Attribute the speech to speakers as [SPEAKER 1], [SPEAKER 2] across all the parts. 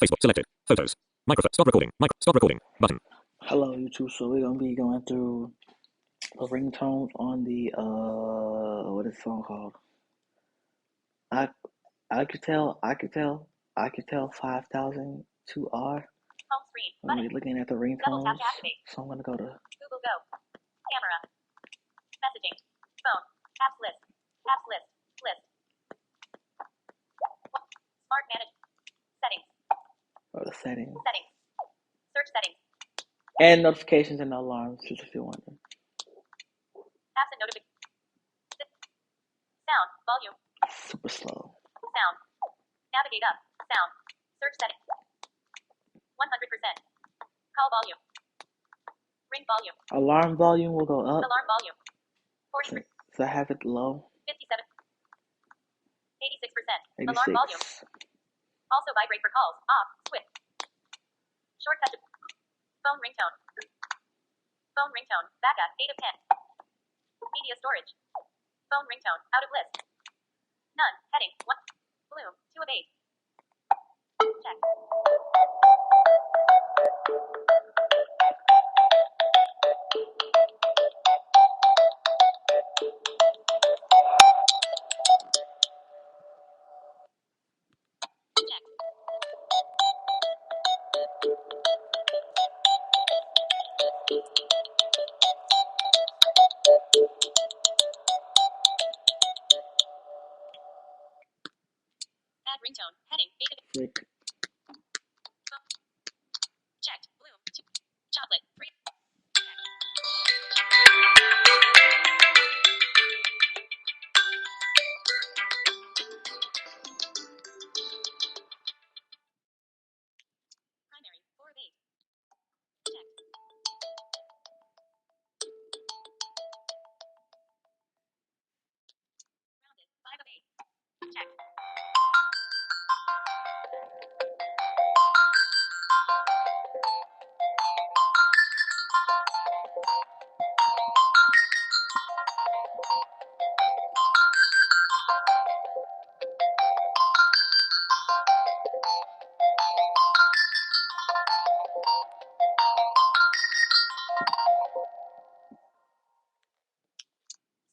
[SPEAKER 1] Facebook selected. Photos. Microphone. Stop recording. Stop recording. Button.
[SPEAKER 2] Hello YouTube, so we're gonna be going through the ringtones on the what is the song called? I I could tell 5002R.
[SPEAKER 3] Home screen.
[SPEAKER 2] I'm gonna be looking at the ringtones.
[SPEAKER 3] Double tap to activate.
[SPEAKER 2] So I'm gonna go to
[SPEAKER 3] Google Go. Camera. Messaging. Phone. Apps list. Apps list. List. Smart manage. Settings.
[SPEAKER 2] go to settings
[SPEAKER 3] Settings. Search settings.
[SPEAKER 2] and notifications and alarms, just if you're wondering.
[SPEAKER 3] Apps and notifications. Sound. Volume.
[SPEAKER 2] Super slow.
[SPEAKER 3] Sound. Navigate up. Sound. Search settings. 100%. Call volume. Ring volume.
[SPEAKER 2] Alarm volume will go up.
[SPEAKER 3] Alarm volume. 40%.
[SPEAKER 2] So I have it low.
[SPEAKER 3] 57. 86%.
[SPEAKER 2] 86.
[SPEAKER 3] Alarm volume. Also vibrate for calls. Off. Switch. Shortcut. Phone ringtone. Phone ringtone. Backup. 8 of 10. Media storage. Phone ringtone. Out of list. None. Heading. 1. Bloom. 2 of 8. Check. Check. Add ringtone. Heading. 8 of 8.
[SPEAKER 2] Click.
[SPEAKER 3] Checked. Bloom. 2. Chocolate. 3. Primary. 4 of 8. Check. Rounded. 5 of 8. Check.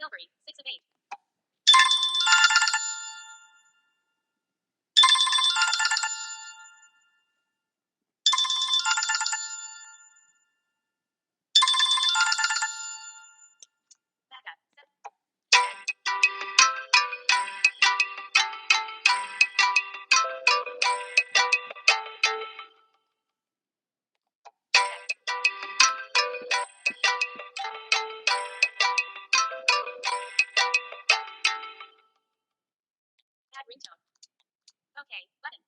[SPEAKER 3] Silvery. 6 of 8. Backup. 7. Add ringtone. Okay. Button.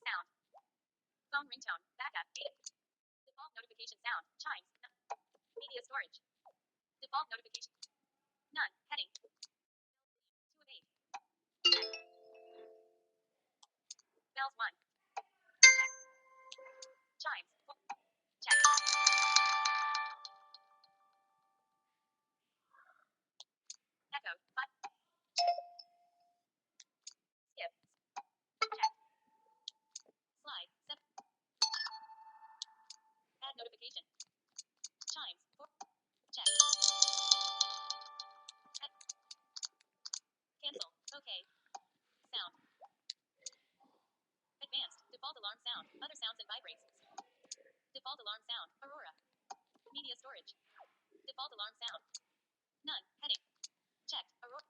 [SPEAKER 3] Sound. Phone ringtone. Backup. 8. Default notification sound. Chimes. Media storage. Default notification. None. Heading. 2 of 8. Bells 1. Check. Chimes. Check. Echo. 5. Skip. Check. Slide. 7. Add notification. Chimes. 4. Check. Cancel. Okay. Sound. Advanced. Default alarm sound. Other sounds and vibrates. Default alarm sound. Aurora. Media storage. Default alarm sound. None. Heading. Checked. Aurora.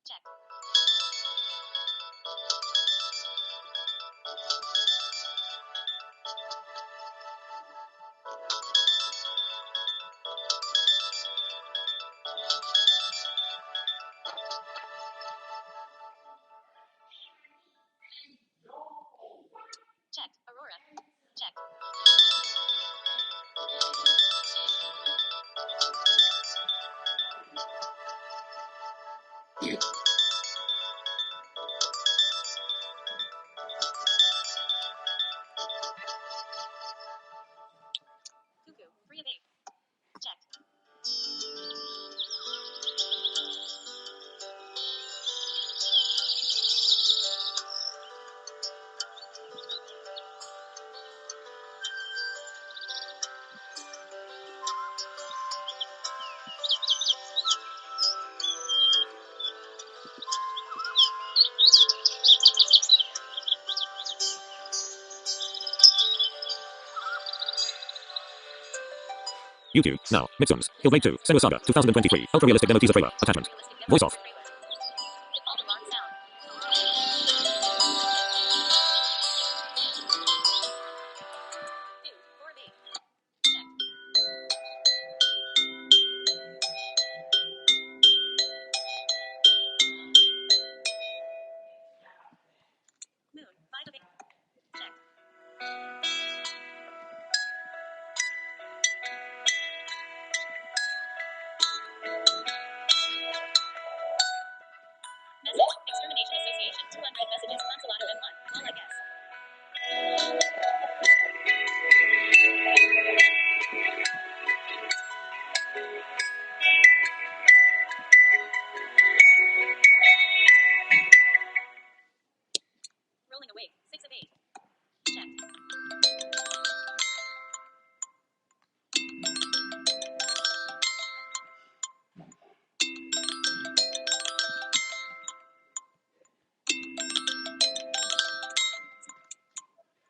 [SPEAKER 3] Check. Checked. Aurora. Check.
[SPEAKER 1] YouTube. Now. Mixums. Hillblade 2. Senua Saga. 2023. Ultra realistic demo teaser trailer. Attachment. Voice off.
[SPEAKER 3] Default alarm sound. Two. 4B. Check. Moon. 5 of 8. Check. Message. Extermination Association. 200 messages. Consulado M1. All I guess. Rolling awake. 6 of 8. Check.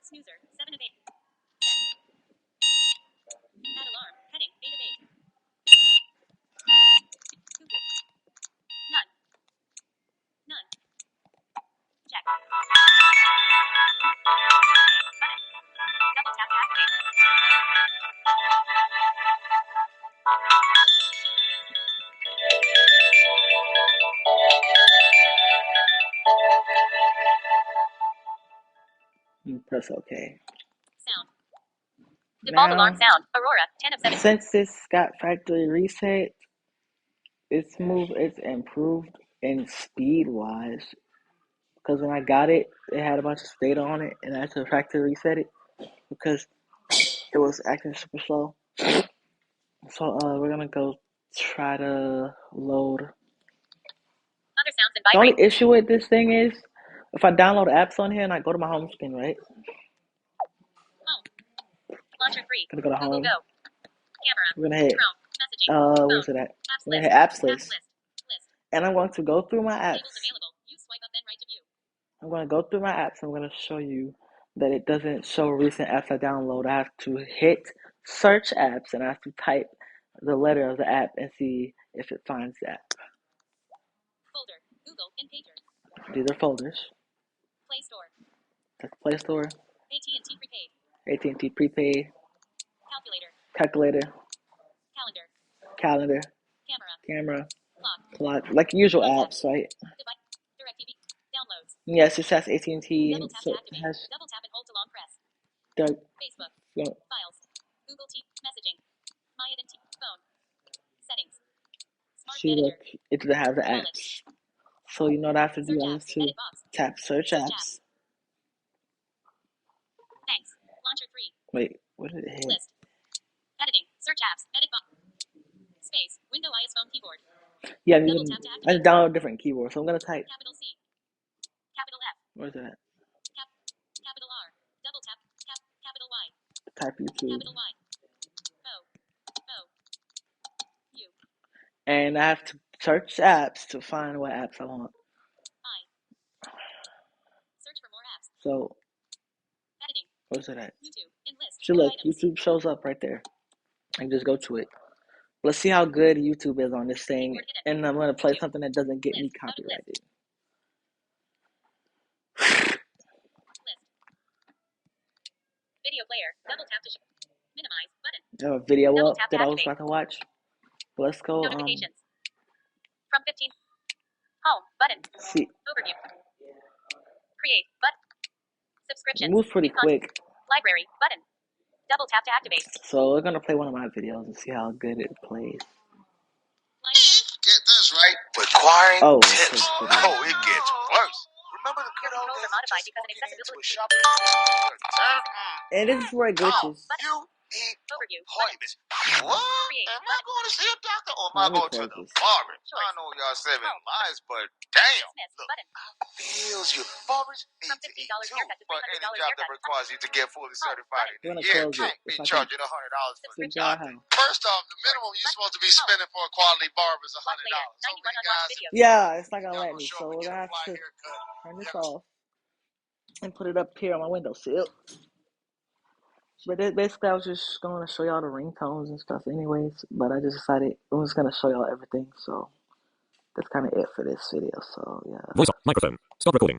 [SPEAKER 3] Snoozer. 7 of 8. Check. Add alarm. Heading. 8 of 8. Cuckoo. None. None. Check. Button. Double tap to activate.
[SPEAKER 2] Press OK.
[SPEAKER 3] Sound. Default
[SPEAKER 2] Now,
[SPEAKER 3] alarm sound. Aurora. 10 of 7.
[SPEAKER 2] since this got factory reset, it's improved in speed wise. Because when I got it, it had a bunch of data on it, and I had to factory reset it because it was acting super slow. So we're gonna go try to load.
[SPEAKER 3] Other sounds and
[SPEAKER 2] The only
[SPEAKER 3] vibrate.
[SPEAKER 2] issue with this thing is if I download apps on here and I go to my home screen, right?
[SPEAKER 3] Home. Launcher 3.
[SPEAKER 2] Gonna go to
[SPEAKER 3] Google
[SPEAKER 2] home.
[SPEAKER 3] Go. Camera.
[SPEAKER 2] We're gonna hit
[SPEAKER 3] Chrome. Messaging.
[SPEAKER 2] where's
[SPEAKER 3] Phone.
[SPEAKER 2] it at?
[SPEAKER 3] Apps
[SPEAKER 2] We're gonna
[SPEAKER 3] list.
[SPEAKER 2] hit apps
[SPEAKER 3] Apps
[SPEAKER 2] list,
[SPEAKER 3] list. List.
[SPEAKER 2] and I'm going to go through my apps.
[SPEAKER 3] Labels available. You swipe up then right to view.
[SPEAKER 2] I'm gonna go through my apps. I'm gonna show you that it doesn't show recent apps I download. I have to hit search apps and I have to type the letter of the app and see if it finds the app.
[SPEAKER 3] Folder. Google. In pager.
[SPEAKER 2] These are folders.
[SPEAKER 3] Play Store.
[SPEAKER 2] That's Play Store,
[SPEAKER 3] AT&T prepaid.
[SPEAKER 2] AT&T prepaid,
[SPEAKER 3] Calculator.
[SPEAKER 2] calculator,
[SPEAKER 3] Calendar.
[SPEAKER 2] calendar,
[SPEAKER 3] Camera.
[SPEAKER 2] camera,
[SPEAKER 3] Clock.
[SPEAKER 2] clock, like usual
[SPEAKER 3] Contact.
[SPEAKER 2] apps, right?
[SPEAKER 3] Device. DirecTV. Downloads.
[SPEAKER 2] Yes, it says AT&T,
[SPEAKER 3] Double tap
[SPEAKER 2] so
[SPEAKER 3] to
[SPEAKER 2] it
[SPEAKER 3] activate.
[SPEAKER 2] has
[SPEAKER 3] Double tap and hold to long press.
[SPEAKER 2] the,
[SPEAKER 3] Facebook.
[SPEAKER 2] you know,
[SPEAKER 3] Files. Google T. Messaging. My identity. Phone. Settings. Smart
[SPEAKER 2] see, look,
[SPEAKER 3] editor.
[SPEAKER 2] it doesn't have the
[SPEAKER 3] Wallet.
[SPEAKER 2] apps. So you know what I have to do?
[SPEAKER 3] Search
[SPEAKER 2] I have
[SPEAKER 3] apps.
[SPEAKER 2] to
[SPEAKER 3] Edit box.
[SPEAKER 2] tap search
[SPEAKER 3] Search
[SPEAKER 2] apps.
[SPEAKER 3] Thanks. Launcher 3.
[SPEAKER 2] Wait, what did it hit?
[SPEAKER 3] List. Editing. Search apps. Edit box. Space. Window IS phone keyboard.
[SPEAKER 2] Yeah,
[SPEAKER 3] Double tap to
[SPEAKER 2] I
[SPEAKER 3] activate.
[SPEAKER 2] download a different keyboard, so I'm gonna type.
[SPEAKER 3] Capital C. Capital F.
[SPEAKER 2] Where's that?
[SPEAKER 3] Capital R. Double tap. Capital Y.
[SPEAKER 2] Type YouTube,
[SPEAKER 3] Capital Y. O. O. U.
[SPEAKER 2] and I have to search apps to find what apps I want.
[SPEAKER 3] I. Search for more apps.
[SPEAKER 2] So
[SPEAKER 3] Editing.
[SPEAKER 2] where's it at?
[SPEAKER 3] YouTube. In list.
[SPEAKER 2] So
[SPEAKER 3] No
[SPEAKER 2] look,
[SPEAKER 3] items.
[SPEAKER 2] YouTube shows up right there. I just go to it. Let's see how good YouTube is on this thing,
[SPEAKER 3] Keyboard hidden.
[SPEAKER 2] and I'm gonna play
[SPEAKER 3] YouTube.
[SPEAKER 2] something that doesn't get me
[SPEAKER 3] List. Out of list.
[SPEAKER 2] copyrighted.
[SPEAKER 3] List. Video player. Double tap to show. Minimize. Button.
[SPEAKER 2] I have a video
[SPEAKER 3] Double
[SPEAKER 2] up
[SPEAKER 3] tap
[SPEAKER 2] that
[SPEAKER 3] to
[SPEAKER 2] I was
[SPEAKER 3] activate.
[SPEAKER 2] about to watch. But let's go.
[SPEAKER 3] Notifications. From 15. Home. Button.
[SPEAKER 2] See,
[SPEAKER 3] Overview. Create. Button.
[SPEAKER 2] it
[SPEAKER 3] Subscriptions.
[SPEAKER 2] moves pretty
[SPEAKER 3] View content.
[SPEAKER 2] quick.
[SPEAKER 3] Library. Button. Double tap to activate.
[SPEAKER 2] So we're gonna play one of my videos and see how good it plays.
[SPEAKER 4] Get this right. Requiring
[SPEAKER 2] Oh,
[SPEAKER 4] tips.
[SPEAKER 2] it's a video.
[SPEAKER 4] Oh, it gets worse. Remember the good
[SPEAKER 3] Your
[SPEAKER 4] old
[SPEAKER 3] controls
[SPEAKER 4] days
[SPEAKER 3] are
[SPEAKER 4] of
[SPEAKER 3] modified
[SPEAKER 4] just
[SPEAKER 3] because of
[SPEAKER 4] walking into a
[SPEAKER 3] accessibility.
[SPEAKER 4] shopping center?
[SPEAKER 2] And this is where it glitches.
[SPEAKER 4] You need
[SPEAKER 3] Overview.
[SPEAKER 4] appointments. What?
[SPEAKER 3] Create.
[SPEAKER 4] Am I going to see a doctor or am I
[SPEAKER 2] Let me
[SPEAKER 4] going to
[SPEAKER 2] close
[SPEAKER 4] the
[SPEAKER 2] this.
[SPEAKER 4] barber? I
[SPEAKER 3] Choice.
[SPEAKER 4] know y'all saving
[SPEAKER 3] Home.
[SPEAKER 4] lives, but damn.
[SPEAKER 3] Dismiss.
[SPEAKER 4] Look,
[SPEAKER 3] Button.
[SPEAKER 4] feels you. Barbers need
[SPEAKER 3] From
[SPEAKER 4] to eat
[SPEAKER 3] $15
[SPEAKER 4] too.
[SPEAKER 3] haircut to
[SPEAKER 4] But any
[SPEAKER 3] $300
[SPEAKER 4] job that
[SPEAKER 3] haircut.
[SPEAKER 4] requires you to get fully certified
[SPEAKER 2] We're
[SPEAKER 4] in a
[SPEAKER 2] gonna
[SPEAKER 4] year
[SPEAKER 2] close it
[SPEAKER 4] can't be
[SPEAKER 2] if I can
[SPEAKER 4] charging $100 for the
[SPEAKER 2] figure out
[SPEAKER 4] doctor.
[SPEAKER 2] how.
[SPEAKER 4] First off, the minimum you're supposed to be spending for a quality barber is
[SPEAKER 3] Watch later.
[SPEAKER 4] $100. So
[SPEAKER 3] 91
[SPEAKER 4] many
[SPEAKER 3] unwatched
[SPEAKER 4] guys
[SPEAKER 3] videos.
[SPEAKER 2] Yeah, it's not gonna
[SPEAKER 4] y'all
[SPEAKER 2] let
[SPEAKER 4] gonna
[SPEAKER 2] me,
[SPEAKER 4] show
[SPEAKER 2] so
[SPEAKER 4] up and
[SPEAKER 2] we're
[SPEAKER 4] get
[SPEAKER 2] gonna
[SPEAKER 4] a
[SPEAKER 2] have
[SPEAKER 4] fly
[SPEAKER 2] to
[SPEAKER 4] haircut.
[SPEAKER 2] turn this off and put it up here on my windowsill. But basically, I was just going to show y'all the ringtones and stuff, anyways. But I just decided I was going to show y'all everything. So that's kind of it for this video. So yeah.
[SPEAKER 1] Voice off. Microphone. Stop recording.